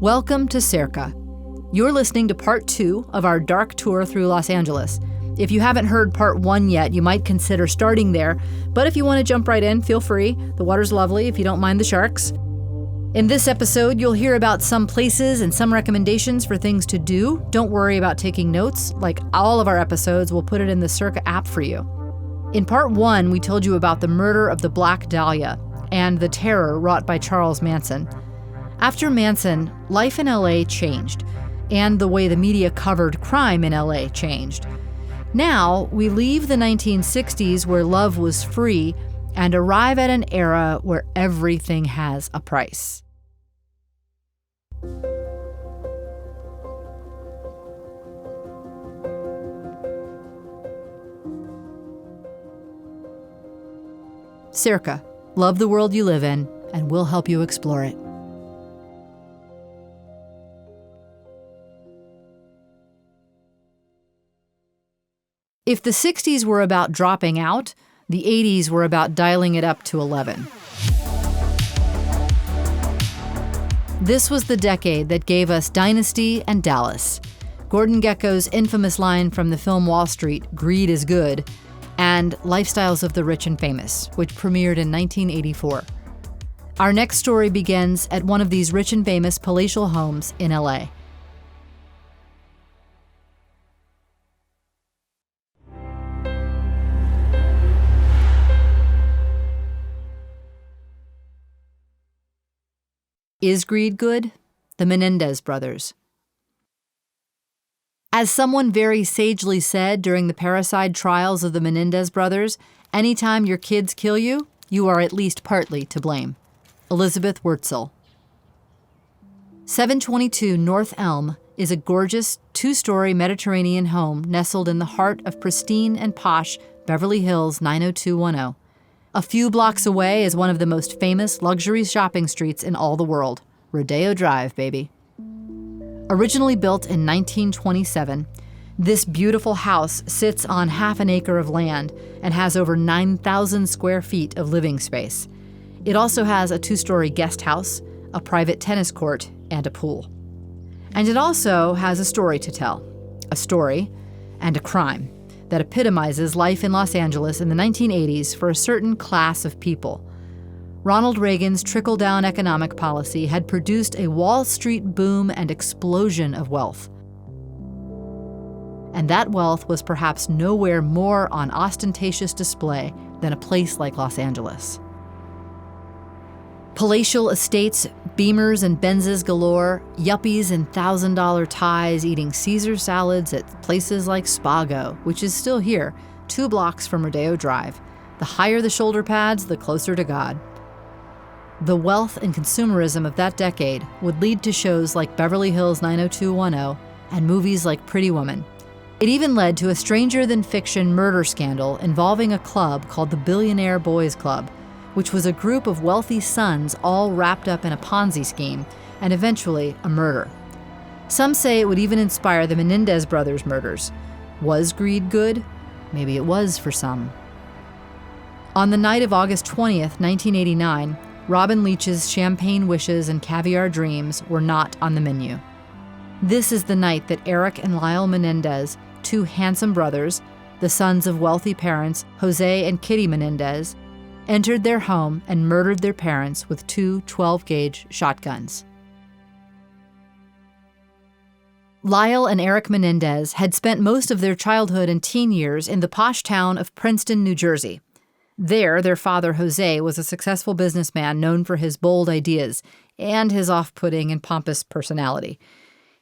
Welcome to Cerca. You're listening to part 2 of our dark tour through Los Angeles. If you haven't heard part 1 yet, you might consider starting there, but if you want to jump right in, feel free. The water's lovely if you don't mind the sharks. In this episode, you'll hear about some places and some recommendations for things to do. Don't worry about taking notes. Like all of our episodes, we'll put it in the Cerca app for you. In part 1, we told you about the murder of the Black Dahlia and the terror wrought by Charles Manson. After Manson, life in LA changed, and the way the media covered crime in LA changed. Now, we leave the 1960s where love was free and arrive at an era where everything has a price. Cerca, love the world you live in, and we'll help you explore it. If the 60s were about dropping out, the 80s were about dialing it up to 11. This was the decade that gave us Dynasty and Dallas, Gordon Gekko's infamous line from the film Wall Street, "Greed is good," and Lifestyles of the Rich and Famous, which premiered in 1984. Our next story begins at one of these rich and famous palatial homes in LA. Is greed good? The Menendez brothers. As someone very sagely said during the parricide trials of the Menendez brothers, anytime your kids kill you, you are at least partly to blame. Elizabeth Wurtzel. 722 North Elm is a gorgeous 2-story Mediterranean home nestled in the heart of pristine and posh Beverly Hills 90210. A few blocks away is one of the most famous luxury shopping streets in all the world, Rodeo Drive, baby. Originally built in 1927, this beautiful house sits on half an acre of land and has over 9,000 square feet of living space. It also has a 2-story guest house, a private tennis court, and a pool. And it also has a story to tell, a story and a crime that epitomizes life in Los Angeles in the 1980s for a certain class of people. Ronald Reagan's trickle-down economic policy had produced a Wall Street boom and explosion of wealth. And that wealth was perhaps nowhere more on ostentatious display than a place like Los Angeles. Palatial estates, Beamers and Benzes galore, yuppies in $1,000 ties eating Caesar salads at places like Spago, which is still here, 2 blocks from Rodeo Drive. The higher the shoulder pads, the closer to God. The wealth and consumerism of that decade would lead to shows like Beverly Hills 90210 and movies like Pretty Woman. It even led to a stranger-than-fiction murder scandal involving a club called the Billionaire Boys Club, which was a group of wealthy sons all wrapped up in a Ponzi scheme and eventually a murder. Some say it would even inspire the Menendez brothers' murders. Was greed good? Maybe it was for some. On the night of August 20th, 1989, Robin Leach's champagne wishes and caviar dreams were not on the menu. This is the night that Eric and Lyle Menendez, 2 handsome brothers, the sons of wealthy parents Jose and Kitty Menendez, entered their home and murdered their parents with 2 12-gauge shotguns. Lyle and Eric Menendez had spent most of their childhood and teen years in the posh town of Princeton, New Jersey. There, their father, Jose, was a successful businessman known for his bold ideas and his off-putting and pompous personality.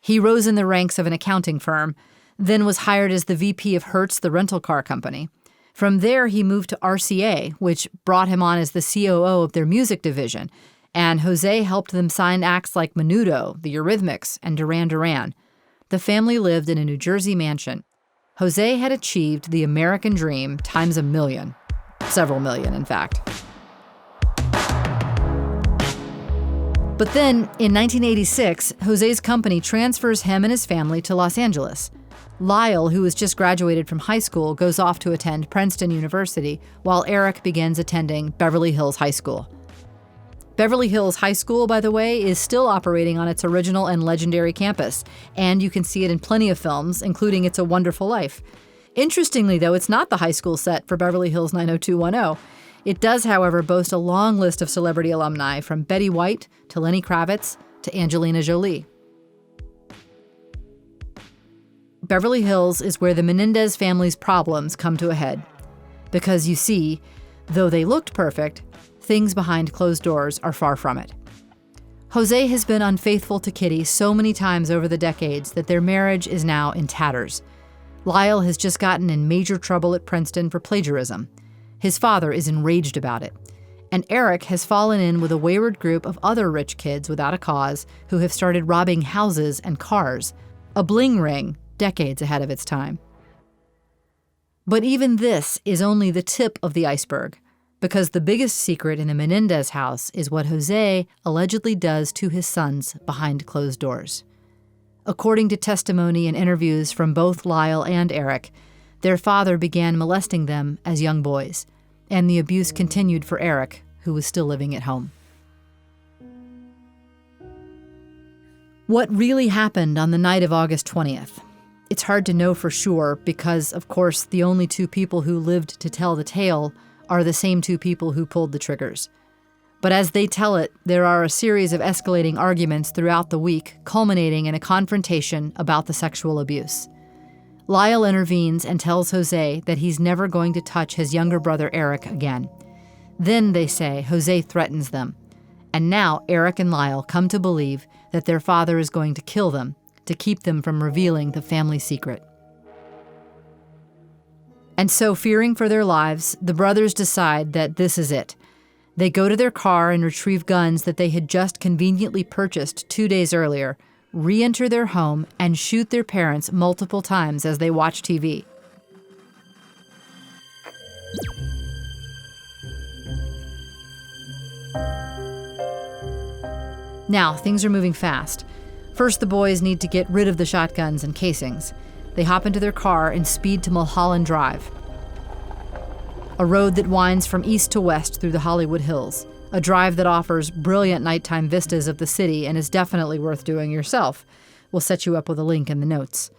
He rose in the ranks of an accounting firm, then was hired as the VP of Hertz, the rental car company. From there, he moved to RCA, which brought him on as the COO of their music division, and Jose helped them sign acts like Menudo, the Eurythmics, and Duran Duran. The family lived in a New Jersey mansion. Jose had achieved the American dream times a million. Several million, in fact. But then, in 1986, Jose's company transfers him and his family to Los Angeles. Lyle, who has just graduated from high school, goes off to attend Princeton University, while Eric begins attending Beverly Hills High School. Beverly Hills High School, by the way, is still operating on its original and legendary campus, and you can see it in plenty of films, including It's a Wonderful Life. Interestingly, though, it's not the high school set for Beverly Hills 90210. It does, however, boast a long list of celebrity alumni, from Betty White to Lenny Kravitz to Angelina Jolie. Beverly Hills is where the Menendez family's problems come to a head. Because you see, though they looked perfect, things behind closed doors are far from it. Jose has been unfaithful to Kitty so many times over the decades that their marriage is now in tatters. Lyle has just gotten in major trouble at Princeton for plagiarism. His father is enraged about it. And Eric has fallen in with a wayward group of other rich kids without a cause who have started robbing houses and cars, a bling ring decades ahead of its time. But even this is only the tip of the iceberg, because the biggest secret in the Menendez house is what Jose allegedly does to his sons behind closed doors. According to testimony and interviews from both Lyle and Eric, their father began molesting them as young boys, and the abuse continued for Eric, who was still living at home. What really happened on the night of August 20th? It's hard to know for sure because, of course, the only two people who lived to tell the tale are the same two people who pulled the triggers. But as they tell it, there are a series of escalating arguments throughout the week, culminating in a confrontation about the sexual abuse. Lyle intervenes and tells Jose that he's never going to touch his younger brother Eric again. Then, they say, Jose threatens them. And now Eric and Lyle come to believe that their father is going to kill them to keep them from revealing the family secret. And so, fearing for their lives, the brothers decide that this is it. They go to their car and retrieve guns that they had just conveniently purchased 2 days earlier, re-enter their home, and shoot their parents multiple times as they watch TV. Now, things are moving fast. First, the boys need to get rid of the shotguns and casings. They hop into their car and speed to Mulholland Drive, a road that winds from east to west through the Hollywood Hills, a drive that offers brilliant nighttime vistas of the city and is definitely worth doing yourself. We'll set you up with a link in the notes.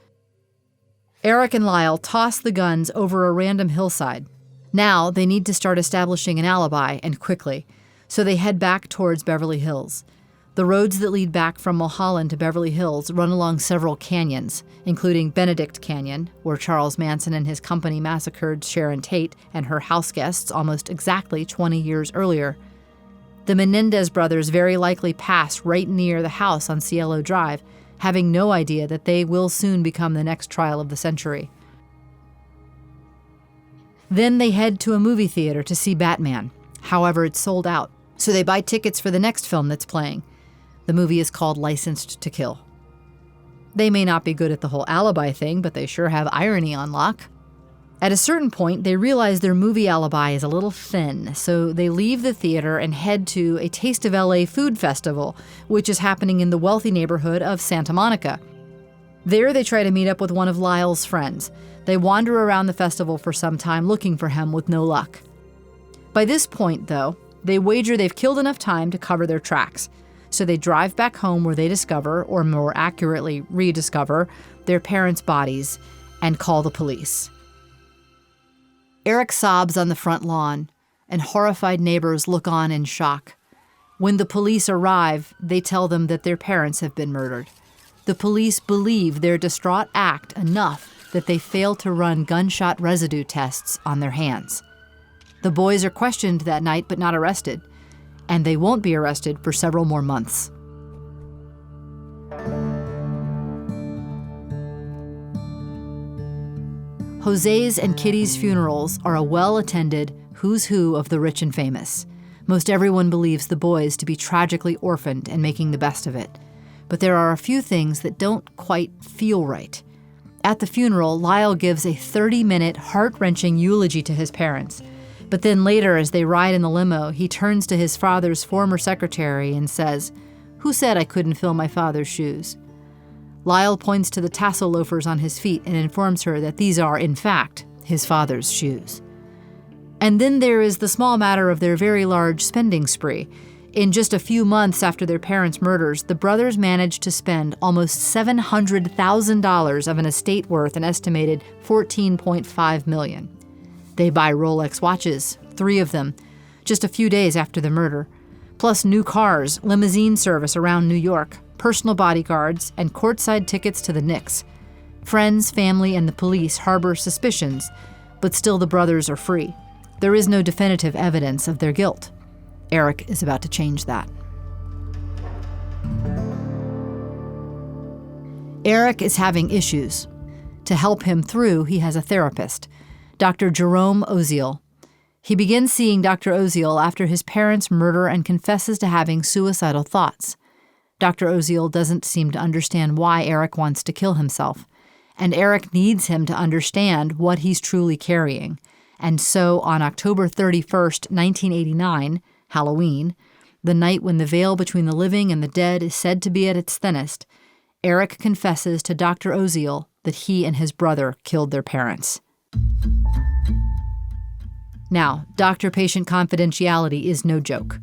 Eric and Lyle toss the guns over a random hillside. Now they need to start establishing an alibi, and quickly, so they head back towards Beverly Hills. The roads that lead back from Mulholland to Beverly Hills run along several canyons, including Benedict Canyon, where Charles Manson and his company massacred Sharon Tate and her house guests almost exactly 20 years earlier. The Menendez brothers very likely pass right near the house on Cielo Drive, having no idea that they will soon become the next trial of the century. Then they head to a movie theater to see Batman. However, it's sold out, so they buy tickets for the next film that's playing. The movie is called Licensed to Kill. They may not be good at the whole alibi thing, but they sure have irony on lock. At a certain point, they realize their movie alibi is a little thin, so they leave the theater and head to a Taste of LA food festival, which is happening in the wealthy neighborhood of Santa Monica. There, they try to meet up with one of Lyle's friends. They wander around the festival for some time looking for him with no luck. By this point, though, they wager they've killed enough time to cover their tracks. So they drive back home where they discover, or more accurately, rediscover, their parents' bodies and call the police. Eric sobs on the front lawn, and horrified neighbors look on in shock. When the police arrive, they tell them that their parents have been murdered. The police believe their distraught act enough that they fail to run gunshot residue tests on their hands. The boys are questioned that night but not arrested, and they won't be arrested for several more months. Jose's and Kitty's funerals are a well-attended who's who of the rich and famous. Most everyone believes the boys to be tragically orphaned and making the best of it. But there are a few things that don't quite feel right. At the funeral, Lyle gives a 30-minute, heart-wrenching eulogy to his parents. But then later, as they ride in the limo, he turns to his father's former secretary and says, "Who said I couldn't fill my father's shoes?" Lyle points to the tassel loafers on his feet and informs her that these are, in fact, his father's shoes. And then there is the small matter of their very large spending spree. In just a few months after their parents' murders, the brothers managed to spend almost $700,000 of an estate worth an estimated $14.5 million. They buy Rolex watches, 3 of them, just a few days after the murder, plus new cars, limousine service around New York, personal bodyguards, and courtside tickets to the Knicks. Friends, family, and the police harbor suspicions, but still the brothers are free. There is no definitive evidence of their guilt. Eric is about to change that. Eric is having issues. To help him through, he has a therapist, Dr. Jerome Oziel. He begins seeing Dr. Oziel after his parents' murder and confesses to having suicidal thoughts. Dr. Oziel doesn't seem to understand why Eric wants to kill himself, and Eric needs him to understand what he's truly carrying. And so on October 31st, 1989, Halloween, the night when the veil between the living and the dead is said to be at its thinnest, Eric confesses to Dr. Oziel that he and his brother killed their parents. Now, doctor-patient confidentiality is no joke.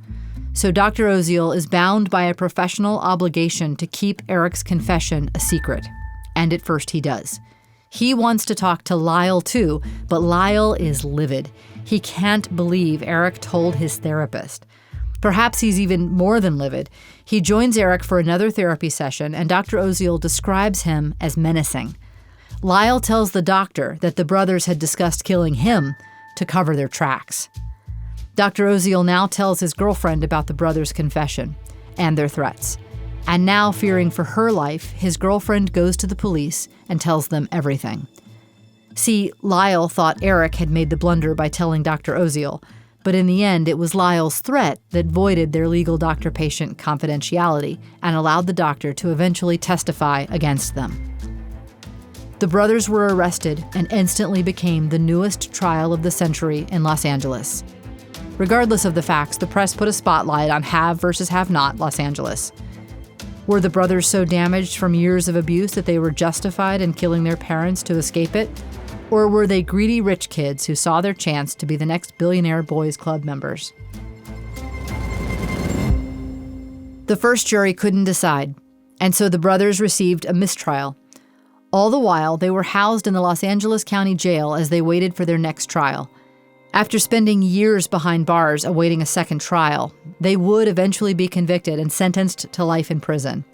So Dr. Oziel is bound by a professional obligation to keep Eric's confession a secret. And at first he does. He wants to talk to Lyle too, but Lyle is livid. He can't believe Eric told his therapist. Perhaps he's even more than livid. He joins Eric for another therapy session, and Dr. Oziel describes him as menacing. Lyle tells the doctor that the brothers had discussed killing him to cover their tracks. Dr. Oziel now tells his girlfriend about the brothers' confession and their threats. And now, fearing for her life, his girlfriend goes to the police and tells them everything. See, Lyle thought Eric had made the blunder by telling Dr. Oziel, but in the end, it was Lyle's threat that voided their legal doctor-patient confidentiality and allowed the doctor to eventually testify against them. The brothers were arrested and instantly became the newest trial of the century in Los Angeles. Regardless of the facts, the press put a spotlight on have versus have not Los Angeles. Were the brothers so damaged from years of abuse that they were justified in killing their parents to escape it? Or were they greedy rich kids who saw their chance to be the next billionaire boys club members? The first jury couldn't decide, and so the brothers received a mistrial. All the while, they were housed in the Los Angeles County Jail as they waited for their next trial. After spending years behind bars awaiting a second trial, they would eventually be convicted and sentenced to life in prison.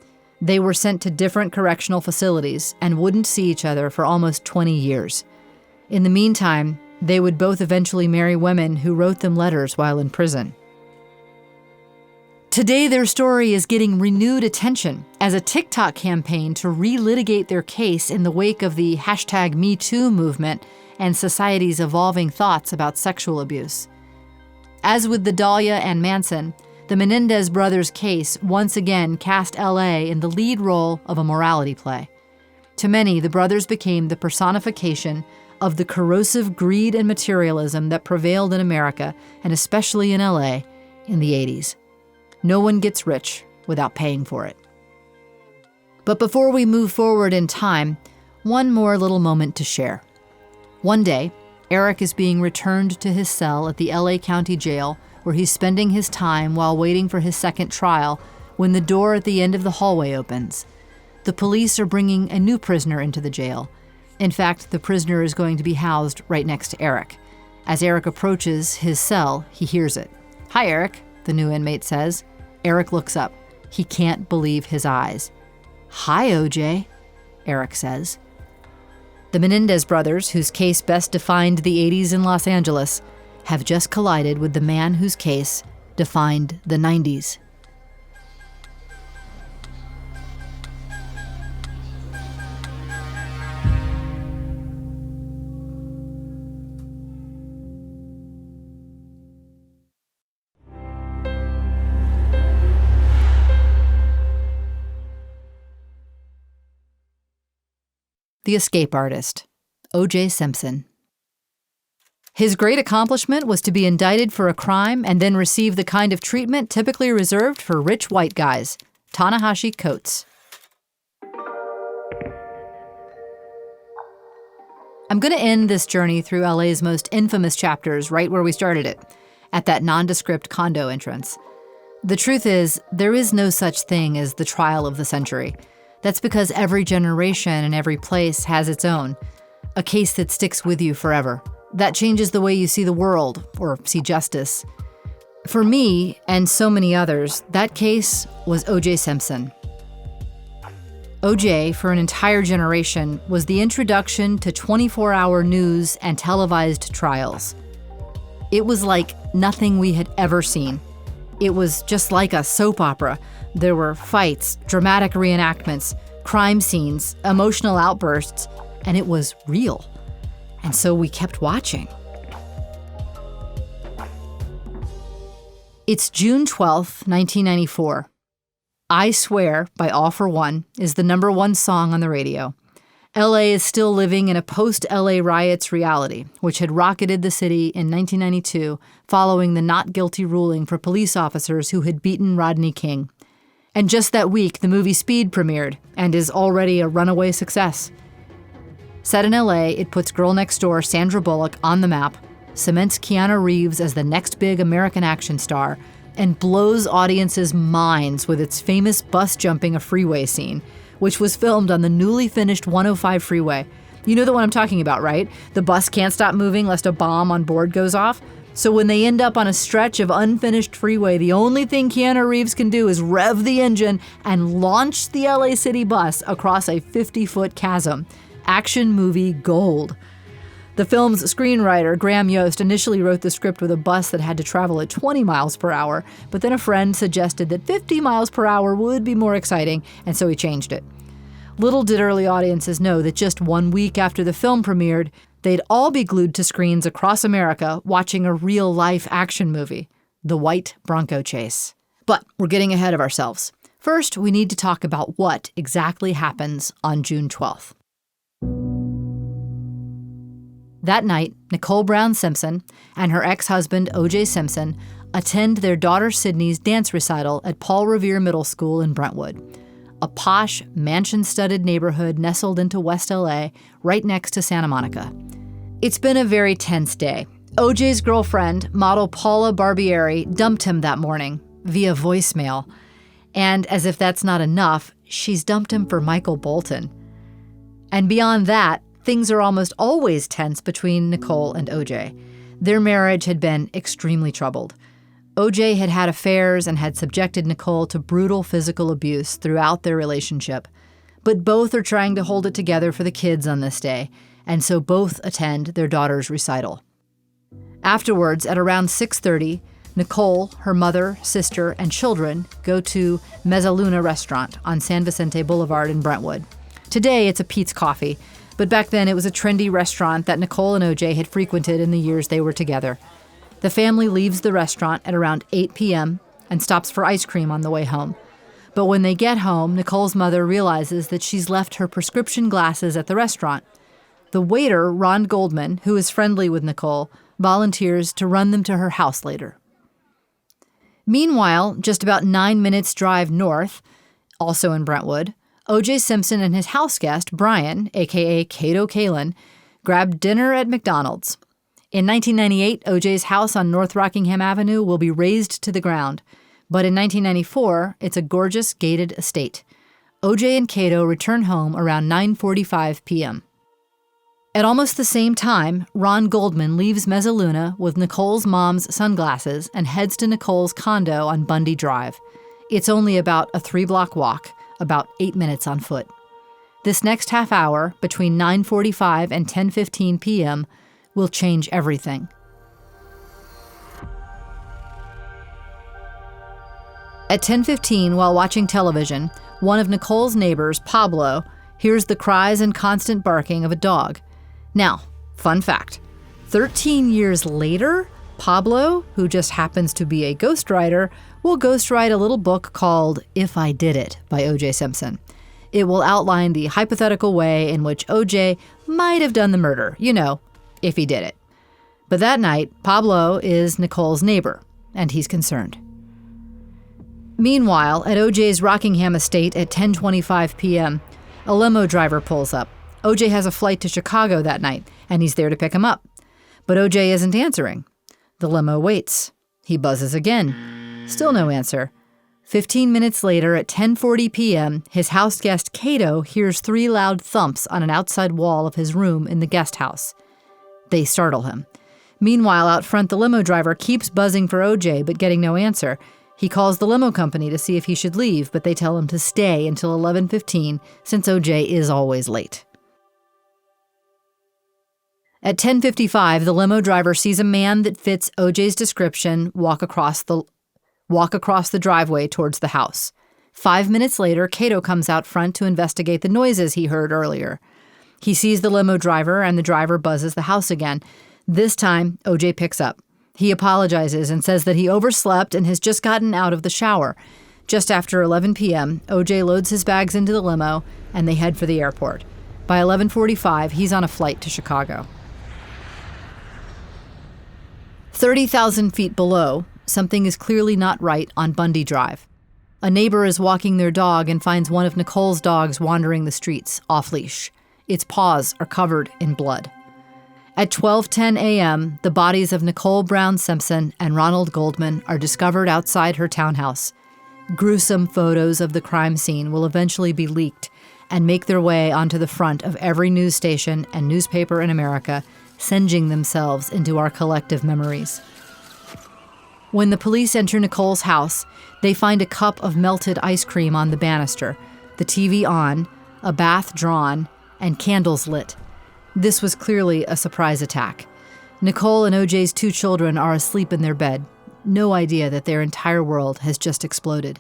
They were sent to different correctional facilities and wouldn't see each other for almost 20 years. In the meantime, they would both eventually marry women who wrote them letters while in prison. Today, their story is getting renewed attention as a TikTok campaign to relitigate their case in the wake of the #MeToo movement and society's evolving thoughts about sexual abuse. As with the Dahlia and Manson, the Menendez brothers' case once again cast LA in the lead role of a morality play. To many, the brothers became the personification of the corrosive greed and materialism that prevailed in America, and especially in LA, in the 80s. No one gets rich without paying for it. But before we move forward in time, one more little moment to share. One day, Eric is being returned to his cell at the LA County Jail, where he's spending his time while waiting for his second trial, when the door at the end of the hallway opens. The police are bringing a new prisoner into the jail. In fact, the prisoner is going to be housed right next to Eric. As Eric approaches his cell, he hears it. "Hi, Eric," the new inmate says. Eric looks up. He can't believe his eyes. "Hi, OJ," Eric says. The Menendez brothers, whose case best defined the 80s in Los Angeles, have just collided with the man whose case defined the 90s. The escape artist, O.J. Simpson. His great accomplishment was to be indicted for a crime and then receive the kind of treatment typically reserved for rich white guys, Ta-Nehisi Coates. I'm going to end this journey through LA's most infamous chapters right where we started it, at that nondescript condo entrance. The truth is, there is no such thing as the trial of the century. That's because every generation and every place has its own, a case that sticks with you forever. That changes the way you see the world or see justice. For me, and so many others, that case was O.J. Simpson. O.J., for an entire generation, was the introduction to 24-hour news and televised trials. It was like nothing we had ever seen. It was just like a soap opera. There were fights, dramatic reenactments, crime scenes, emotional outbursts, and it was real. And so we kept watching. It's June 12th, 1994. I Swear by All for One is the number one song on the radio. LA is still living in a post-LA riots reality, which had rocketed the city in 1992 following the not guilty ruling for police officers who had beaten Rodney King. And just that week, the movie Speed premiered and is already a runaway success. Set in LA, it puts Girl Next Door Sandra Bullock on the map, cements Keanu Reeves as the next big American action star, and blows audiences' minds with its famous bus jumping a freeway scene, which was filmed on the newly finished 105 freeway. You know the one I'm talking about, right? The bus can't stop moving lest a bomb on board goes off. So when they end up on a stretch of unfinished freeway, the only thing Keanu Reeves can do is rev the engine and launch the LA City bus across a 50-foot chasm. Action movie gold. The film's screenwriter, Graham Yost, initially wrote the script with a bus that had to travel at 20 miles per hour, but then a friend suggested that 50 miles per hour would be more exciting, and so he changed it. Little did early audiences know that just 1 week after the film premiered, they'd all be glued to screens across America watching a real-life action movie, The White Bronco Chase. But we're getting ahead of ourselves. First, we need to talk about what exactly happens on June 12th. That night, Nicole Brown Simpson and her ex-husband, O.J. Simpson, attend their daughter Sydney's dance recital at Paul Revere Middle School in Brentwood, a posh, mansion-studded neighborhood nestled into West L.A., right next to Santa Monica. It's been a very tense day. O.J.'s girlfriend, model Paula Barbieri, dumped him that morning via voicemail. And as if that's not enough, she's dumped him for Michael Bolton. And beyond that, things are almost always tense between Nicole and O.J. Their marriage had been extremely troubled. O.J. had had affairs and had subjected Nicole to brutal physical abuse throughout their relationship. But both are trying to hold it together for the kids on this day, and so both attend their daughter's recital. Afterwards, at around 6:30, Nicole, her mother, sister, and children go to Mezzaluna restaurant on San Vicente Boulevard in Brentwood. Today, it's a Pete's Coffee, but back then it was a trendy restaurant that Nicole and O.J. had frequented in the years they were together. The family leaves the restaurant at around 8 p.m. and stops for ice cream on the way home. But when they get home, Nicole's mother realizes that she's left her prescription glasses at the restaurant. The waiter, Ron Goldman, who is friendly with Nicole, volunteers to run them to her house later. Meanwhile, just about 9 minutes drive north, also in Brentwood, O.J. Simpson and his house guest, Brian, a.k.a. Cato Kalin, grabbed dinner at McDonald's. In 1998, O.J.'s house on North Rockingham Avenue will be razed to the ground. But in 1994, it's a gorgeous gated estate. O.J. and Cato return home around 9:45 p.m. At almost the same time, Ron Goldman leaves Mezzaluna with Nicole's mom's sunglasses and heads to Nicole's condo on Bundy Drive. It's only about a 3-block walk, about 8 minutes on foot. This next half hour, between 9:45 and 10:15 p.m., will change everything. At 10:15, while watching television, one of Nicole's neighbors, Pablo, hears the cries and constant barking of a dog. Now, fun fact, 13 years later, Pablo, who just happens to be a ghostwriter, will ghostwrite a little book called If I Did It by O.J. Simpson. It will outline the hypothetical way in which O.J. might have done the murder, if he did it. But that night, Pablo is Nicole's neighbor, and he's concerned. Meanwhile, at O.J.'s Rockingham estate at 10:25 p.m., a limo driver pulls up. O.J. has a flight to Chicago that night, and he's there to pick him up. But O.J. isn't answering. The limo waits. He buzzes again. Still no answer. 15 minutes later, at 10:40 p.m., his house guest Cato hears 3 loud thumps on an outside wall of his room in the guest house. They startle him. Meanwhile, out front, the limo driver keeps buzzing for OJ, but getting no answer. He calls the limo company to see if he should leave, but they tell him to stay until 11:15, since OJ is always late. At 10:55, the limo driver sees a man that fits OJ's description walk across the driveway towards the house. 5 minutes later, Cato comes out front to investigate the noises he heard earlier. He sees the limo driver, and the driver buzzes the house again. This time, OJ picks up. He apologizes and says that he overslept and has just gotten out of the shower. Just after 11 p.m., OJ loads his bags into the limo, and they head for the airport. By 11:45, he's on a flight to Chicago. 30,000 feet below, something is clearly not right on Bundy Drive. A neighbor is walking their dog and finds one of Nicole's dogs wandering the streets, off-leash. Its paws are covered in blood. At 12:10 a.m., the bodies of Nicole Brown Simpson and Ronald Goldman are discovered outside her townhouse. Gruesome photos of the crime scene will eventually be leaked and make their way onto the front of every news station and newspaper in America, singeing themselves into our collective memories. When the police enter Nicole's house, they find a cup of melted ice cream on the banister, the TV on, a bath drawn, and candles lit. This was clearly a surprise attack. Nicole and OJ's 2 children are asleep in their bed, no idea that their entire world has just exploded.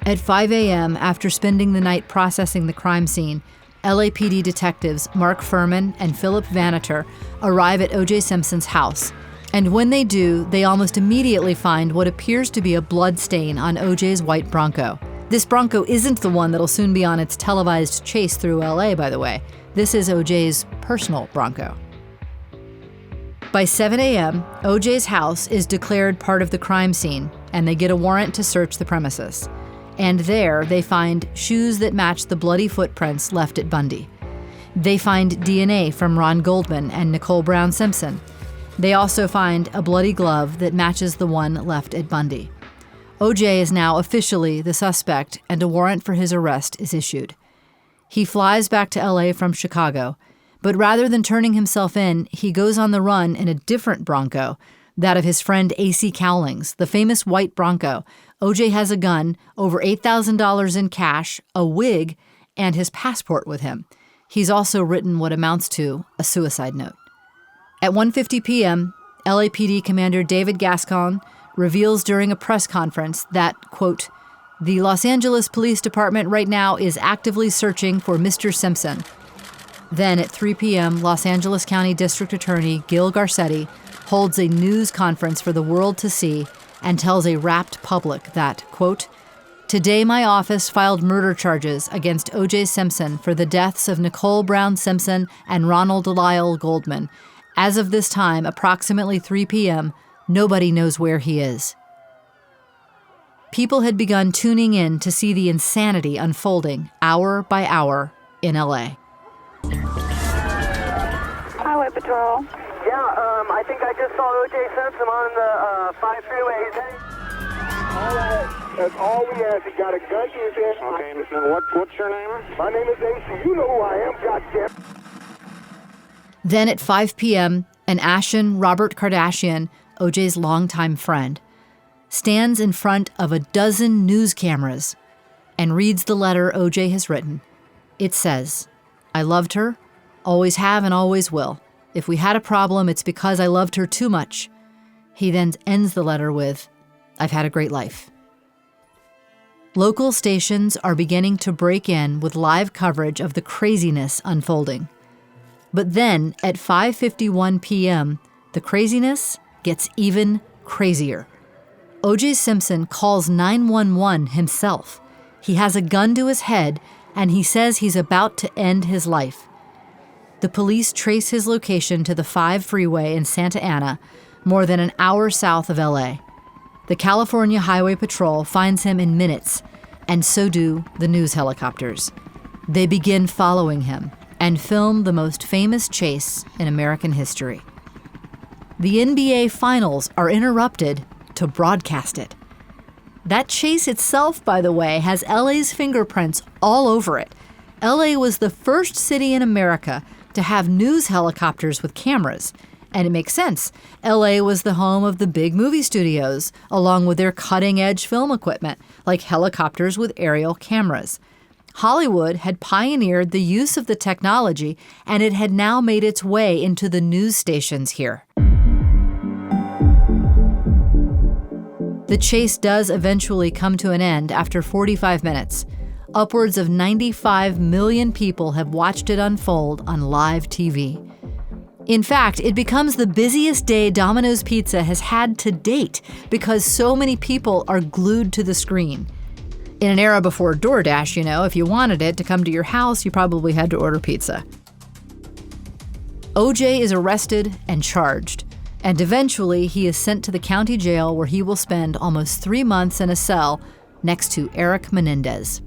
At 5 a.m., after spending the night processing the crime scene, LAPD detectives Mark Furman and Philip Vaneter arrive at O.J. Simpson's house. And when they do, they almost immediately find what appears to be a blood stain on O.J.'s white Bronco. This Bronco isn't the one that'll soon be on its televised chase through L.A., by the way. This is O.J.'s personal Bronco. By 7 a.m., O.J.'s house is declared part of the crime scene, and they get a warrant to search the premises. And there, they find shoes that match the bloody footprints left at Bundy. They find DNA from Ron Goldman and Nicole Brown Simpson. They also find a bloody glove that matches the one left at Bundy. OJ is now officially the suspect, and a warrant for his arrest is issued. He flies back to LA from Chicago, but rather than turning himself in, he goes on the run in a different Bronco, that of his friend A.C. Cowlings, the famous white Bronco. OJ has a gun, over $8,000 in cash, a wig, and his passport with him. He's also written what amounts to a suicide note. At 1:50 p.m., LAPD Commander David Gascon reveals during a press conference that, quote, "The Los Angeles Police Department right now is actively searching for Mr. Simpson." Then at 3 p.m., Los Angeles County District Attorney Gil Garcetti holds a news conference for the world to see and tells a rapt public that, quote, "Today my office filed murder charges against O.J. Simpson for the deaths of Nicole Brown Simpson and Ronald Lyle Goldman. As of this time, approximately 3 p.m., nobody knows where he is." People had begun tuning in to see the insanity unfolding hour by hour in L.A. Highway Patrol. Yeah, I think I just saw O.J. Simpson on the 5 freeway. All right, that's all we ask. He got a gun to his head. Okay, and what's your name? My name is AC. You know who I am, goddamn. Then at 5 p.m., an ashen Robert Kardashian, OJ's longtime friend, stands in front of a dozen news cameras and reads the letter OJ has written. It says, "I loved her, always have and always will. If we had a problem, it's because I loved her too much." He then ends the letter with, "I've had a great life." Local stations are beginning to break in with live coverage of the craziness unfolding. But then, at 5:51 p.m., the craziness gets even crazier. O.J. Simpson calls 911 himself. He has a gun to his head, and he says he's about to end his life. The police trace his location to the 5 freeway in Santa Ana, more than an hour south of L.A. The California Highway Patrol finds him in minutes, and so do the news helicopters. They begin following him and film the most famous chase in American history. the NBA Finals are interrupted to broadcast it. That chase itself, by the way, has LA's fingerprints all over it. LA was the first city in America to have news helicopters with cameras. And it makes sense. LA was the home of the big movie studios, along with their cutting-edge film equipment, like helicopters with aerial cameras. Hollywood had pioneered the use of the technology, and it had now made its way into the news stations here. The chase does eventually come to an end after 45 minutes. Upwards of 95 million people have watched it unfold on live TV. In fact, it becomes the busiest day Domino's Pizza has had to date because so many people are glued to the screen. In an era before DoorDash, if you wanted it to come to your house, you probably had to order pizza. OJ is arrested and charged, and eventually he is sent to the county jail where he will spend almost 3 months in a cell next to Eric Menendez.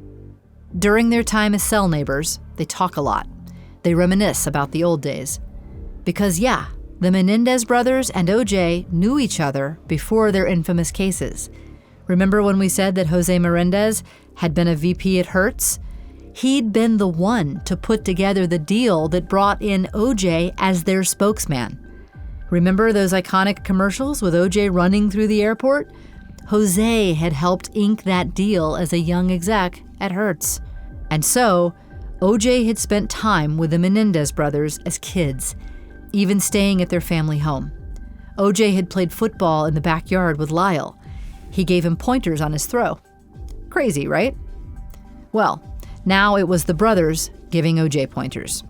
During their time as cell neighbors, they talk a lot. They reminisce about the old days. Because the Menendez brothers and OJ knew each other before their infamous cases. Remember when we said that Jose Menendez had been a VP at Hertz? He'd been the one to put together the deal that brought in OJ as their spokesman. Remember those iconic commercials with OJ running through the airport? Jose had helped ink that deal as a young exec at Hertz. And so, OJ had spent time with the Menendez brothers as kids, even staying at their family home. OJ had played football in the backyard with Lyle. He gave him pointers on his throw. Crazy, right? Well, now it was the brothers giving OJ pointers.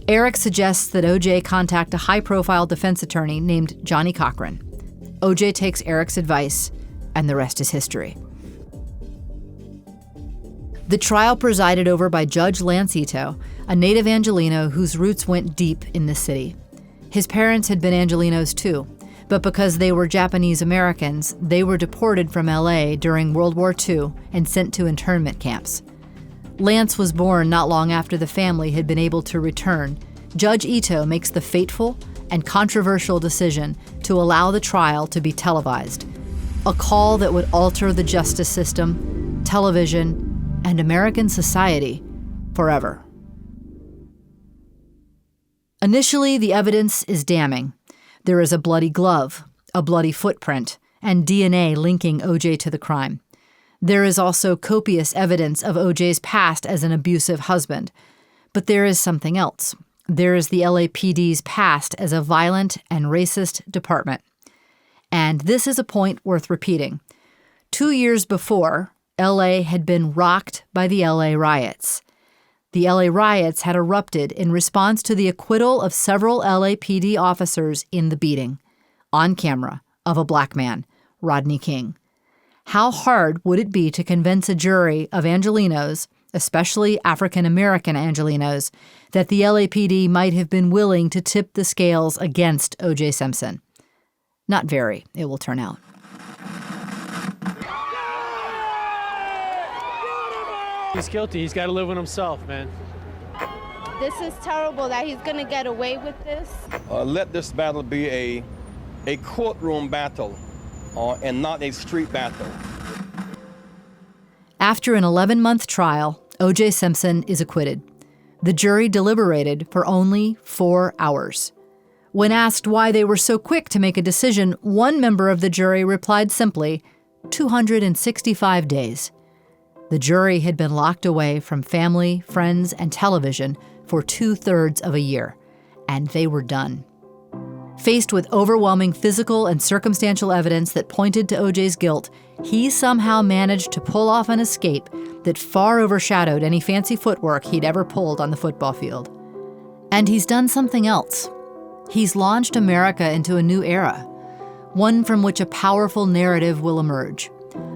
Eric suggests that OJ contact a high-profile defense attorney named Johnny Cochran. OJ takes Eric's advice, and the rest is history. The trial presided over by Judge Lance Ito, a native Angelino whose roots went deep in the city. His parents had been Angelinos too, but because they were Japanese Americans, they were deported from LA during World War II and sent to internment camps. Lance was born not long after the family had been able to return. Judge Ito makes the fateful and controversial decision to allow the trial to be televised, a call that would alter the justice system, television, and American society forever. Initially, the evidence is damning. There is a bloody glove, a bloody footprint, and DNA linking OJ to the crime. There is also copious evidence of OJ's past as an abusive husband. But there is something else. There is the LAPD's past as a violent and racist department. And this is a point worth repeating. 2 years before, LA had been rocked by the LA riots. The LA riots had erupted in response to the acquittal of several LAPD officers in the beating, on camera, of a black man, Rodney King. How hard would it be to convince a jury of Angelinos, especially African-American Angelinos, that the LAPD might have been willing to tip the scales against O.J. Simpson? Not very, it will turn out. He's guilty. He's got to live with himself, man. This is terrible that he's going to get away with this. Let this battle be a courtroom battle and not a street battle. After an 11-month trial, O.J. Simpson is acquitted. The jury deliberated for only 4 hours. When asked why they were so quick to make a decision, one member of the jury replied simply, 265 days. The jury had been locked away from family, friends, and television for 2/3 of a year, and they were done. Faced with overwhelming physical and circumstantial evidence that pointed to OJ's guilt, he somehow managed to pull off an escape that far overshadowed any fancy footwork he'd ever pulled on the football field. And he's done something else. He's launched America into a new era, one from which a powerful narrative will emerge.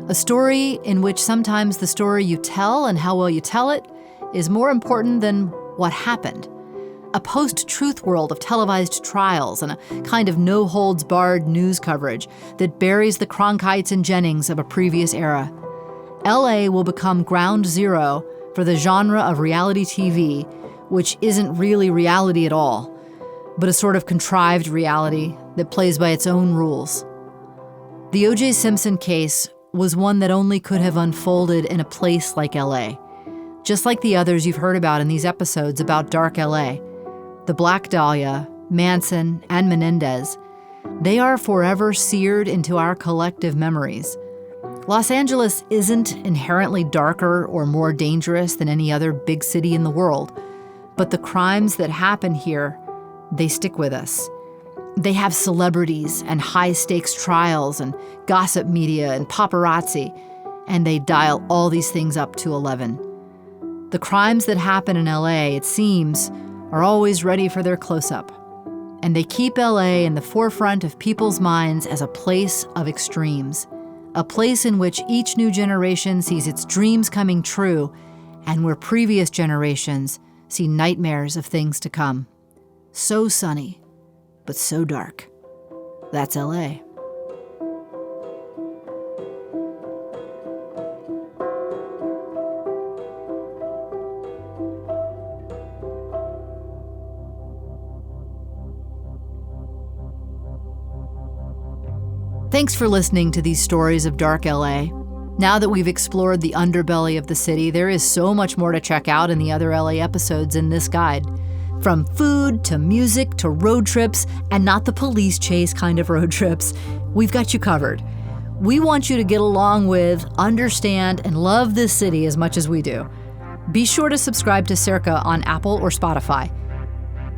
A story in which sometimes the story you tell and how well you tell it is more important than what happened. A post-truth world of televised trials and a kind of no-holds-barred news coverage that buries the Cronkites and Jennings of a previous era. LA will become ground zero for the genre of reality TV, which isn't really reality at all, but a sort of contrived reality that plays by its own rules. The O.J. Simpson case was one that only could have unfolded in a place like L.A., just like the others you've heard about in these episodes about dark L.A. The Black Dahlia, Manson, and Menendez, they are forever seared into our collective memories. Los Angeles isn't inherently darker or more dangerous than any other big city in the world, but the crimes that happen here, they stick with us. They have celebrities and high-stakes trials and gossip media and paparazzi, and they dial all these things up to 11. The crimes that happen in LA, it seems, are always ready for their close-up. And they keep LA in the forefront of people's minds as a place of extremes, a place in which each new generation sees its dreams coming true, and where previous generations see nightmares of things to come. So sunny, but so dark. That's LA. Thanks for listening to these stories of dark LA. Now that we've explored the underbelly of the city, there is so much more to check out in the other LA episodes in this guide. From food to music to road trips, and not the police chase kind of road trips, we've got you covered. We want you to get along with, understand, and love this city as much as we do. Be sure to subscribe to Cerca on Apple or Spotify.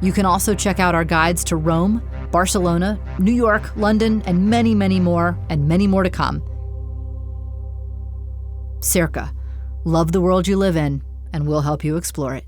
You can also check out our guides to Rome, Barcelona, New York, London, and many more to come. Cerca. Love the world you live in, and we'll help you explore it.